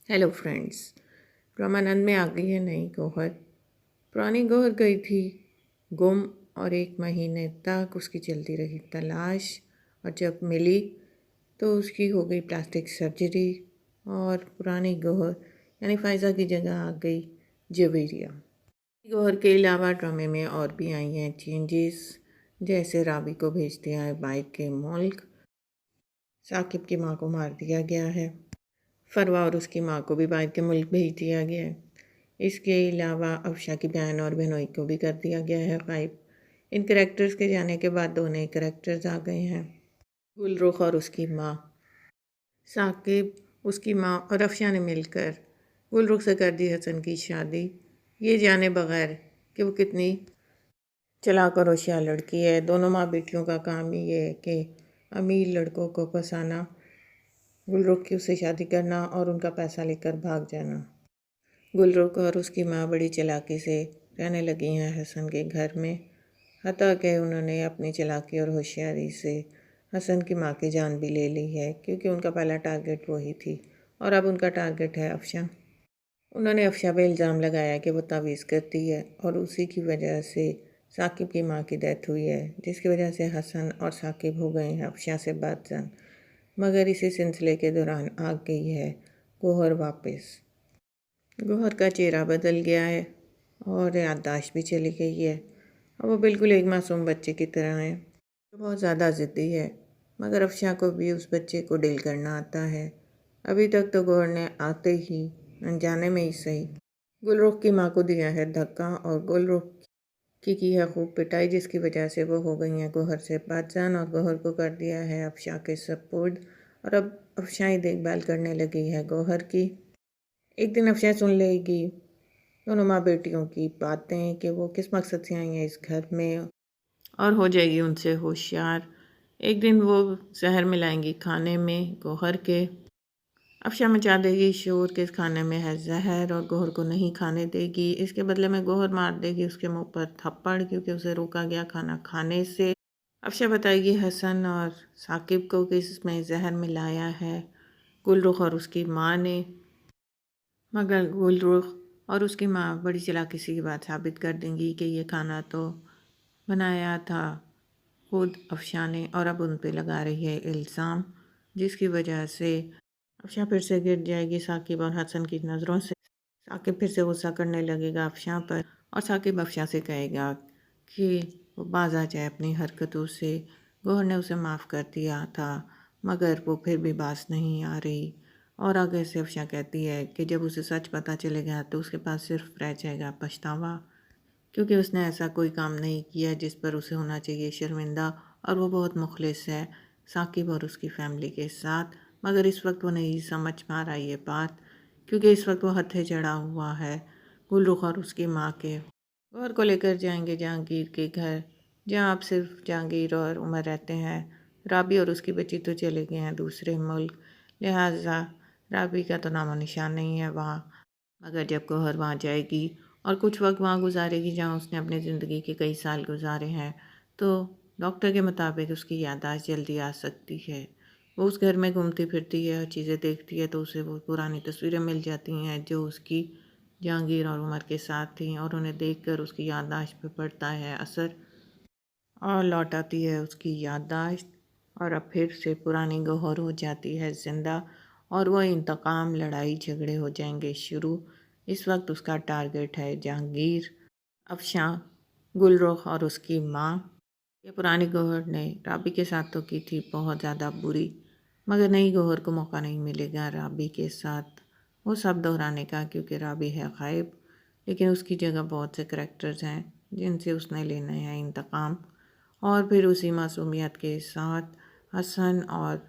Hello friends. Ramanand में आ गई है नई गौहर। पुरानी गौहर गई थी गुम और 1 महीने तक उसकी चलती रही तलाश, और जब मिली तो उसकी हो गई प्लास्टिक सर्जरी और पुरानी गौहर यानी फ़ायज़ा की जगह आ गई जवेरिया। गौहर के अलावा ड्रामे में और भी आई हैं चेंजेस, जैसे राबी को भेज दिया है बाइक के मुल्क, साकिब की मां को मार दिया गया है, फरवा और उसकी मां को भी बाहर के मुल्क भेज दिया गया है। इसके अलावा अफशा की बहन और बहनोई को भी कर दिया गया है गायब। इन करैक्टर्स के जाने के बाद 2 नए करैक्टर्स आ गए हैं, गुलरुख और उसकी माँ। साकिब, उसकी माँ और अफशा ने मिलकर गुलरुख से कर दी हसन की शादी, ये जाने बगैर कि वो कितनी चालाक और होशियार लड़की है। दोनों माँ बेटियों का काम ही ये है कि अमीर लड़कों को फंसाना, गुलरुख की उससे शादी करना और उनका पैसा लेकर भाग जाना। गुलरुख और उसकी माँ बड़ी चालाकी से रहने लगी हैं हसन के घर में, हत्ता कि उन्होंने अपनी चालाकी और होशियारी से हसन की माँ की जान भी ले ली है, क्योंकि उनका पहला टारगेट वही थी और अब उनका टारगेट है अफशा। उन्होंने अफशा पे इल्ज़ाम लगाया कि वो तावीज़ करती है और उसी की वजह से साकिब की माँ की डेथ हुई है, जिसकी वजह से हसन और साकिब हो गए हैं अफशा से बातजन। मगर इसी सिलसिले के दौरान आ गई है गौहर वापस। गौहर का चेहरा बदल गया है और याददाश्त भी चली गई है, और वो बिल्कुल एक मासूम बच्चे की तरह है जो बहुत ज़्यादा ज़िद्दी है। मगर अफशा को भी उस बच्चे को डील करना आता है। अभी तक तो गौहर ने आते ही अनजाने में ही सही गुलरुख की माँ को दिया है धक्का, और गुलरुख की है खूब पिटाई, जिसकी वजह से वो हो गई हैं गौहर से बातजान और गौहर को कर दिया है अफशा के सपुर्द। और अब अफशा ही देखभाल करने लगी है गौहर की। एक दिन अफशा सुन लेगी दोनों माँ बेटियों की बातें कि वो किस मकसद से आई हैं इस घर में, और हो जाएगी उनसे होशियार। एक दिन वो जहर मिलाएंगी खाने में गौहर के। अफशा मचा देगी शोर कि इस खाने में है जहर और गौहर को नहीं खाने देगी। इसके बदले में गौहर मार देगी उसके मुंह पर थप्पड़, क्योंकि उसे रोका गया खाना खाने से। अफशा बताएगी हसन और साकिब को कि इसमें जहर मिलाया है गुलरुख और उसकी माँ ने। मगर गुलरुख और उसकी माँ बड़ी चालाकी से ये बात साबित कर देंगी कि ये खाना तो बनाया था खुद अफशा ने, और अब उन पे लगा रही है इल्ज़ाम, जिसकी वजह से अफशा फिर से गिर जाएगी साकिब और हसन की नज़रों से। साकिब फिर से गुस्सा करने लगेगा अफशा पर, और साकिब अफशा से कहेगा कि वो बाज आ जाए अपनी हरकतों से। गौहर ने उसे माफ़ कर दिया था, मगर वो फिर भी बाज नहीं आ रही। और आगे से अफशा कहती है कि जब उसे सच पता चलेगा तो उसके पास सिर्फ रह जाएगा पछतावा, क्योंकि उसने ऐसा कोई काम नहीं किया जिस पर उसे होना चाहिए शर्मिंदा, और वो बहुत मुखलिस है साकिब और उसकी फ़ैमिली के साथ। मगर इस वक्त वो नहीं समझ पा रहा ये बात, क्योंकि इस वक्त वो हत्थे चढ़ा हुआ है गुलरुख और उसकी माँ के। गौहर को लेकर जाएंगे जहांगीर के घर, जहाँ अब सिर्फ जहांगीर और उमर रहते हैं। राबी और उसकी बच्ची तो चले गए हैं दूसरे मुल्क, लिहाजा राबी का तो नामो निशान नहीं है वहाँ। मगर जब गौहर वहाँ जाएगी और कुछ वक्त वहाँ गुजारेगी जहाँ उसने अपनी ज़िंदगी के कई साल गुजारे हैं, तो डॉक्टर के मुताबिक उसकी याददाश्त जल्दी आ सकती है। वो उस घर में घूमती फिरती है और चीज़ें देखती है, तो उसे वो पुरानी तस्वीरें मिल जाती हैं जो उसकी जहांगीर और उमर के साथ थी, और उन्हें देखकर उसकी याददाश्त पर पड़ता है असर और लौट आती है उसकी याददाश्त, और अब फिर से पुरानी गौहर हो जाती है ज़िंदा, और वह इंतकाम लड़ाई झगड़े हो जाएंगे शुरू। इस वक्त उसका टारगेट है जहांगीर, अफशा, गुलरुख और उसकी माँ। ये पुरानी गौहर ने राबी के साथ तो की थी बहुत ज़्यादा बुरी, मगर नई गौहर को मौका नहीं मिलेगा राबी के साथ वो सब दोहराने का, क्योंकि राबी है गायब। लेकिन उसकी जगह बहुत से करैक्टर्स हैं जिनसे उसने लेना है इंतकाम, और फिर उसी मासूमियत के साथ हसन और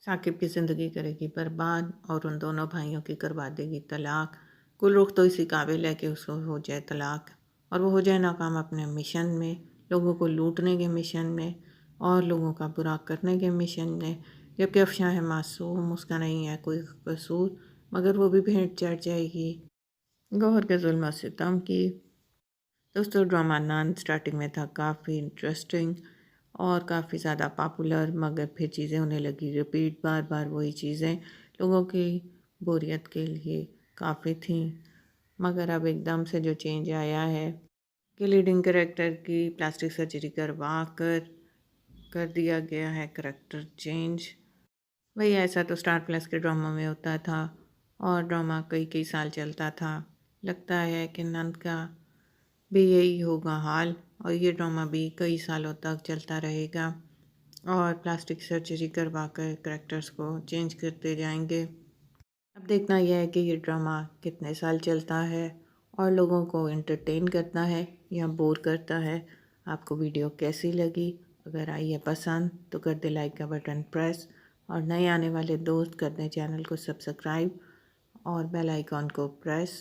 साकिब की ज़िंदगी करेगी बर्बाद, और उन दोनों भाइयों की करवा देगी तलाक। गुलरुख तो इसी काबिल है कि उसको हो जाए तलाक, और वो हो जाए नाकाम अपने मिशन में, लोगों को लूटने के मिशन में और लोगों का बुरा करने के मिशन में। जबकि अफशा है मासूम, उसका नहीं है कोई कसूर, मगर वो भी भेंट चढ़ जाएगी गौहर के जुल्म और सितम की। दोस्तों, ड्रामा नान स्टार्टिंग में था काफ़ी इंटरेस्टिंग और काफ़ी ज़्यादा पॉपुलर, मगर फिर चीज़ें होने लगी रिपीट, बार बार वही चीज़ें, लोगों की بوریت کے لیے کافی تھیں، مگر اب ایک دم سے جو چینج آیا ہے کہ لیڈنگ کریکٹر کی پلاسٹک سرجری کروا کر دیا گیا ہے کریکٹر چینج۔ وہی ایسا تو اسٹار پلس کے ڈراموں میں ہوتا تھا، اور ڈرامہ کئی سال چلتا تھا۔ لگتا ہے کہ نند کا بھی یہی ہوگا حال، اور یہ ڈرامہ بھی کئی سالوں تک چلتا رہے گا، اور پلاسٹک سرجری کروا کر کریکٹرز کو چینج کرتے جائیں گے۔ اب دیکھنا یہ ہے کہ یہ ڈرامہ کتنے سال چلتا ہے اور لوگوں کو انٹرٹین کرتا ہے یا بور کرتا ہے۔ آپ کو ویڈیو کیسی لگی؟ اگر آئی ہے پسند تو کر دے لائک کا بٹن پریس، اور نئے آنے والے دوست کر دیں چینل کو سبسکرائب اور بیل آئیکن کو پریس۔